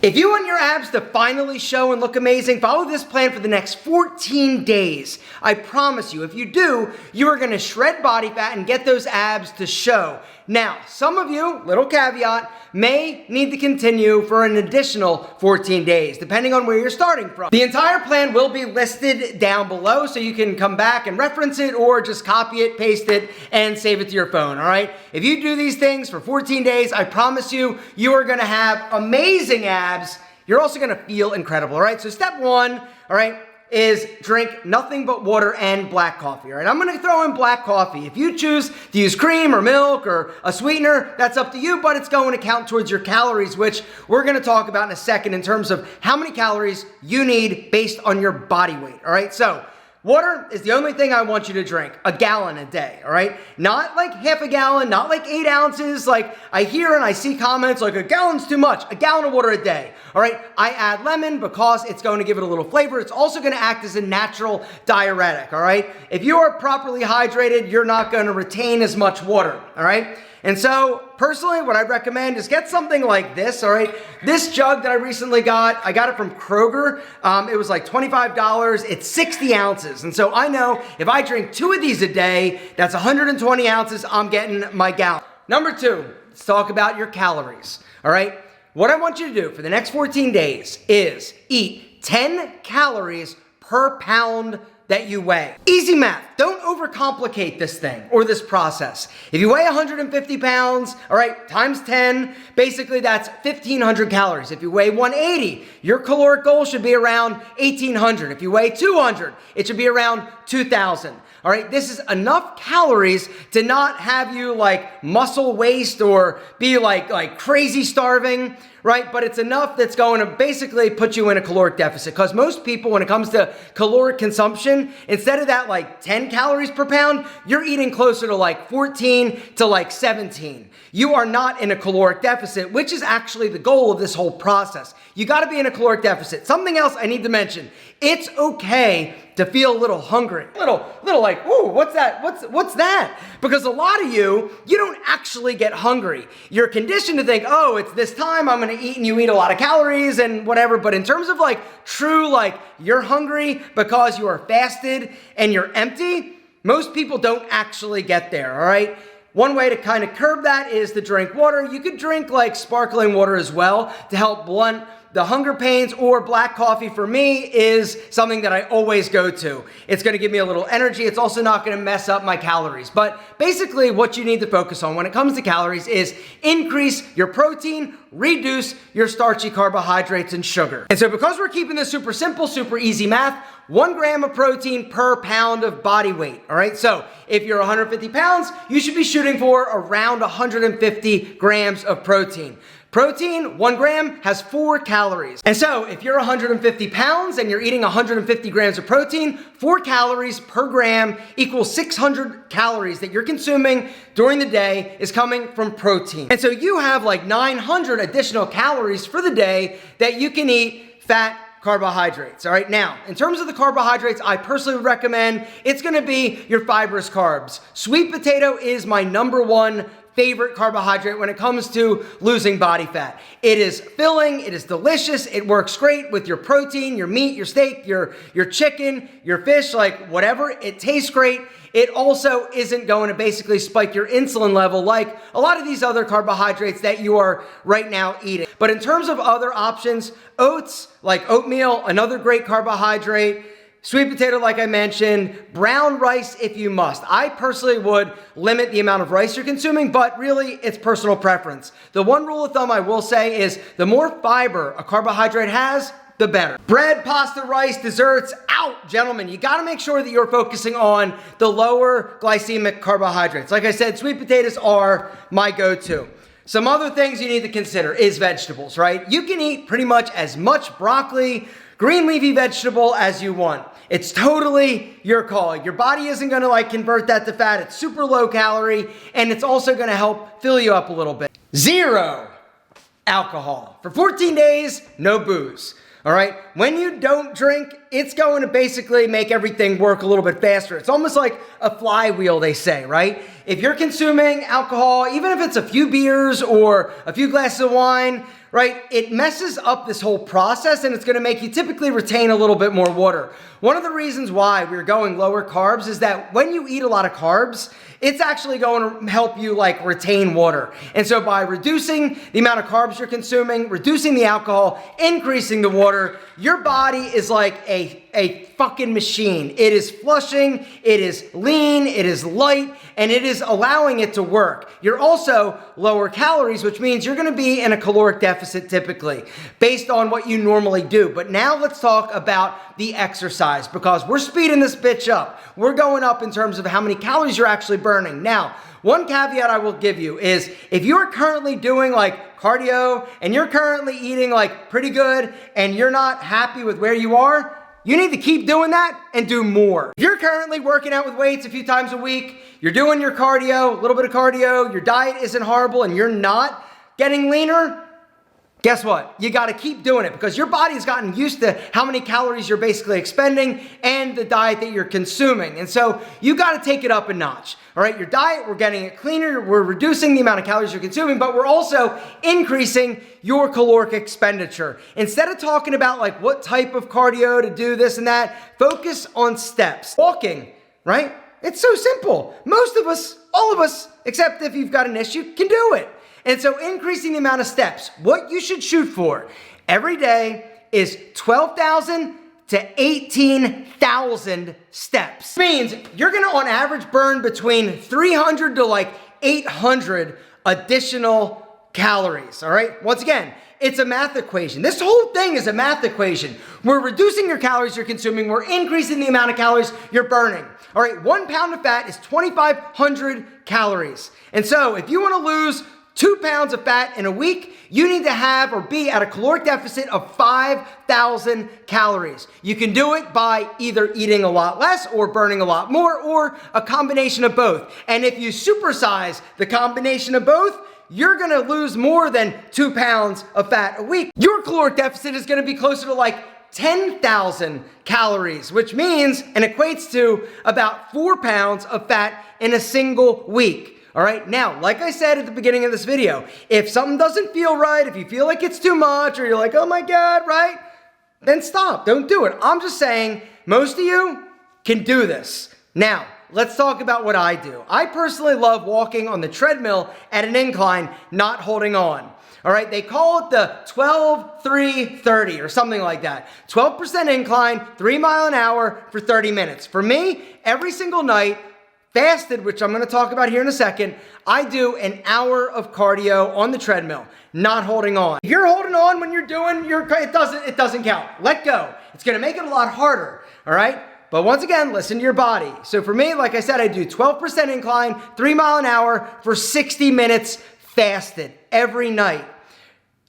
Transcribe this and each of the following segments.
If you want your abs to finally show and look amazing, follow this plan for the next 14 days. I promise you, if you do, you are gonna shred body fat and get those abs to show. Now, some of you, little caveat, may need to continue for an additional 14 days, depending on where you're starting from. The entire plan will be listed down below, so you can come back and reference it or just copy it, paste it, and save it to your phone, all right? If you do these things for 14 days, I promise you, you are gonna have amazing abs. You're also gonna feel incredible, all right? So step one, all right, is drink nothing but water and black coffee, all right? I'm gonna throw in black coffee. If you choose to use cream or milk or a sweetener, that's up to you, but it's going to count towards your calories, which we're gonna talk about in a second in terms of how many calories you need based on your body weight, all right? So water is the only thing I want you to drink, a gallon a day, all right? Not like half a gallon, not like 8 ounces. Like I hear and I see comments like a gallon's too much, a gallon of water a day, all right? I add lemon because it's going to give it a little flavor. It's also going to act as a natural diuretic, all right? If you are properly hydrated, you're not going to retain as much water, all right? And so, personally, what I recommend is get something like this, all right? This jug that I recently got, I got it from Kroger. It was like $25. It's 60 ounces. And so I know if I drink 2 of these a day, that's 120 ounces, I'm getting my gallon. Number 2, let's talk about your calories, all right? What I want you to do for the next 14 days is eat 10 calories per pound that you weigh. Easy math. Don't overcomplicate this thing or this process. If you weigh 150 pounds, all right, times 10, basically that's 1,500 calories. If you weigh 180, your caloric goal should be around 1,800. If you weigh 200, it should be around 2,000. All right, this is enough calories to not have you like muscle waste or be like crazy starving, right? But it's enough that's going to basically put you in a caloric deficit, because most people, when it comes to caloric consumption, instead of that like 10 calories per pound, you're eating closer to like 14 to like 17. You are not in a caloric deficit, which is actually the goal of this whole process. You got to be in a caloric deficit. Something else I need to mention, it's okay to feel a little hungry. Little like, ooh, what's that? What's that? Because a lot of you don't actually get hungry. You're conditioned to think, oh, it's this time, I'm gonna eat, and you eat a lot of calories and whatever. But in terms of like true, like you're hungry because you are fasted and you're empty, most people don't actually get there, all right? One way to kind of curb that is to drink water. You could drink like sparkling water as well to help blunt the hunger pains, or black coffee for me is something that I always go to. It's gonna give me a little energy. It's also not gonna mess up my calories. But basically what you need to focus on when it comes to calories is increase your protein, reduce your starchy carbohydrates and sugar. And so because we're keeping this super simple, super easy math, 1 gram of protein per pound of body weight, all right? So if you're 150 pounds, you should be shooting for around 150 grams of protein. Protein, 1 gram, has 4 calories. And so if you're 150 pounds and you're eating 150 grams of protein, 4 calories per gram equals 600 calories that you're consuming during the day is coming from protein. And so you have like 900 additional calories for the day that you can eat fat carbohydrates, all right? Now, in terms of the carbohydrates, I personally would recommend it's gonna be your fibrous carbs. Sweet potato is my #1 favorite carbohydrate when it comes to losing body fat. It is filling, it is delicious, it works great with your protein, your meat, your steak, your chicken, your fish, like whatever. It tastes great. It also isn't going to basically spike your insulin level like a lot of these other carbohydrates that you are right now eating. But in terms of other options, oats, like oatmeal, another great carbohydrate. Sweet potato, like I mentioned, brown rice if you must. I personally would limit the amount of rice you're consuming, but really it's personal preference. The one rule of thumb I will say is the more fiber a carbohydrate has, the better. Bread, pasta, rice, desserts, out, gentlemen. You gotta make sure that you're focusing on the lower glycemic carbohydrates. Like I said, sweet potatoes are my go-to. Some other things you need to consider is vegetables, right? You can eat pretty much as much broccoli, green leafy vegetable as you want. It's totally your call. Your body isn't gonna like convert that to fat. It's super low calorie, and it's also gonna help fill you up a little bit. 0 alcohol. For 14 days, no booze. All right, when you don't drink, it's going to basically make everything work a little bit faster. It's almost like a flywheel, they say, right? If you're consuming alcohol, even if it's a few beers or a few glasses of wine, right, it messes up this whole process and it's gonna make you typically retain a little bit more water. One of the reasons why we're going lower carbs is that when you eat a lot of carbs, it's actually going to help you like retain water. And so by reducing the amount of carbs you're consuming, reducing the alcohol, increasing the water, your body is like a fucking machine. It is flushing, it is lean, it is light, and it is allowing it to work. You're also lower calories, which means you're gonna be in a caloric deficit typically, based on what you normally do. But now let's talk about the exercise, because we're speeding this bitch up. We're going up in terms of how many calories you're actually burning. Now, one caveat I will give you is if you're currently doing like cardio and you're currently eating like pretty good and you're not happy with where you are, you need to keep doing that and do more. If you're currently working out with weights a few times a week, you're doing your cardio, a little bit of cardio, your diet isn't horrible and you're not getting leaner, guess what? You gotta keep doing it because your body has gotten used to how many calories you're basically expending and the diet that you're consuming. And so you gotta take it up a notch. All right, your diet, we're getting it cleaner, we're reducing the amount of calories you're consuming, but we're also increasing your caloric expenditure. Instead of talking about like what type of cardio to do this and that, focus on steps. Walking, right? It's so simple. Most of us, all of us, except if you've got an issue, can do it. And so increasing the amount of steps, what you should shoot for every day is 12,000 to 18,000 steps. Means you're gonna on average burn between 300 to like 800 additional calories, all right? Once again, it's a math equation. This whole thing is a math equation. We're reducing your calories you're consuming, we're increasing the amount of calories you're burning. All right, 1 pound of fat is 2,500 calories. And so if you wanna lose 2 pounds of fat in a week, you need to have or be at a caloric deficit of 5,000 calories. You can do it by either eating a lot less or burning a lot more or a combination of both. And if you supersize the combination of both, you're gonna lose more than 2 pounds of fat a week. Your caloric deficit is gonna be closer to like 10,000 calories, which means and equates to about 4 pounds of fat in a single week. All right, now, like I said at the beginning of this video, if something doesn't feel right, if you feel like it's too much, or you're like, oh my God, right? Then stop, don't do it. I'm just saying, most of you can do this. Now, let's talk about what I do. I personally love walking on the treadmill at an incline, not holding on. All right, they call it the 12-3-30 or something like that. 12% incline, 3 miles an hour for 30 minutes. For me, every single night, fasted, which I'm gonna talk about here in a second, I do an hour of cardio on the treadmill, not holding on. If you're holding on when you're doing it doesn't count. Let go. It's gonna make it a lot harder, all right? But once again, listen to your body. So for me, like I said, I do 12% incline, 3 miles an hour for 60 minutes fasted every night.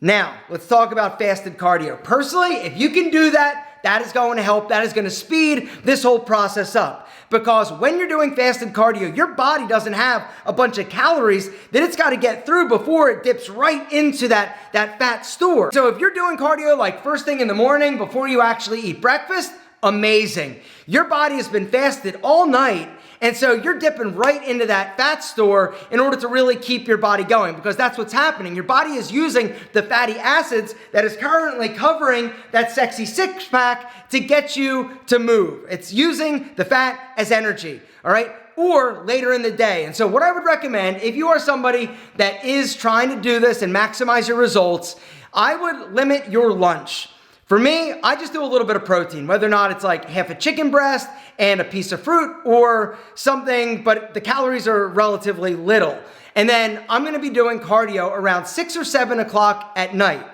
Now, let's talk about fasted cardio. Personally, if you can do that, that is going to help. That is going to speed this whole process up. Because when you're doing fasted cardio, your body doesn't have a bunch of calories that it's got to get through before it dips right into that fat store. So if you're doing cardio like first thing in the morning before you actually eat breakfast, amazing. Your body has been fasted all night, and so you're dipping right into that fat store in order to really keep your body going, because that's what's happening. Your body is using the fatty acids that is currently covering that sexy six-pack to get you to move. It's using the fat as energy, all right? Or later in the day. And so what I would recommend, if you are somebody that is trying to do this and maximize your results, I would limit your lunch. For me, I just do a little bit of protein, whether or not it's like half a chicken breast and a piece of fruit or something, but the calories are relatively little. And then I'm gonna be doing cardio around 6 or 7 o'clock at night.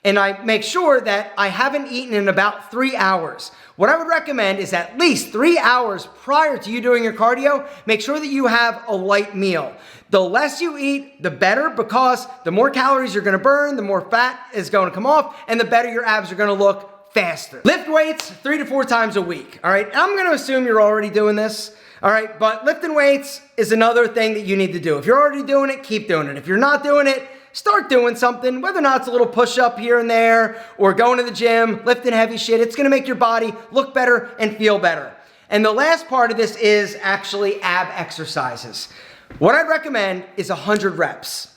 And I make sure that I haven't eaten in about 3 hours. What I would recommend is at least 3 hours prior to you doing your cardio, make sure that you have a light meal. The less you eat, the better, because the more calories you're gonna burn, the more fat is gonna come off, and the better your abs are gonna look faster. Lift weights 3 to 4 times a week, all right? I'm gonna assume you're already doing this, all right? But lifting weights is another thing that you need to do. If you're already doing it, keep doing it. If you're not doing it, start doing something, whether or not it's a little push-up here and there, or going to the gym, lifting heavy shit. It's gonna make your body look better and feel better. And the last part of this is actually ab exercises. What I'd recommend is 100 reps.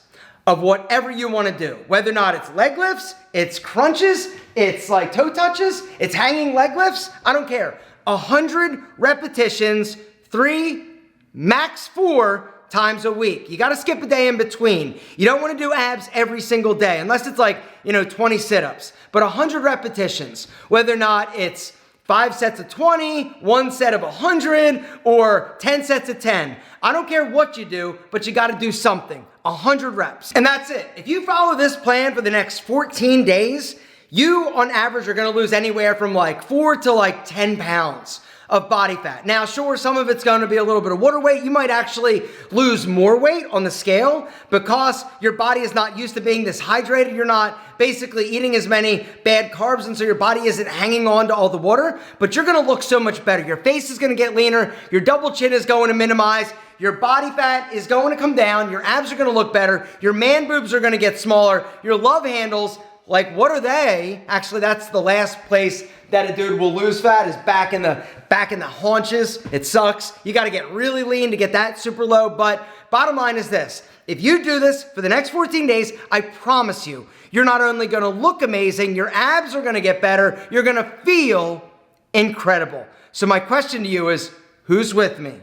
of whatever you want to do. Whether or not it's leg lifts, it's crunches, it's like toe touches, it's hanging leg lifts, I don't care. 100 repetitions, 3, max 4 times a week. You got to skip a day in between. You don't want to do abs every single day unless it's like, 20 sit-ups. But 100 repetitions, whether or not it's 5 sets of 20, 1 set of 100, or 10 sets of 10. I don't care what you do, but you got to do something. 100 reps. And that's it. If you follow this plan for the next 14 days, you on average are going to lose anywhere from like 4 to like 10 pounds of body fat. Now, sure, some of it's going to be a little bit of water weight. You might actually lose more weight on the scale because your body is not used to being this hydrated. You're not basically eating as many bad carbs, and so your body isn't hanging on to all the water, but you're going to look so much better. Your face is going to get leaner. Your double chin is going to minimize. Your body fat is going to come down. Your abs are going to look better. Your man boobs are going to get smaller. Your love handles, like, what are they? Actually, that's the last place that a dude will lose fat, is back in the haunches. It sucks. You got to get really lean to get that super low. But bottom line is this: if you do this for the next 14 days, I promise you, you're not only going to look amazing, your abs are going to get better. You're going to feel incredible. So my question to you is, who's with me?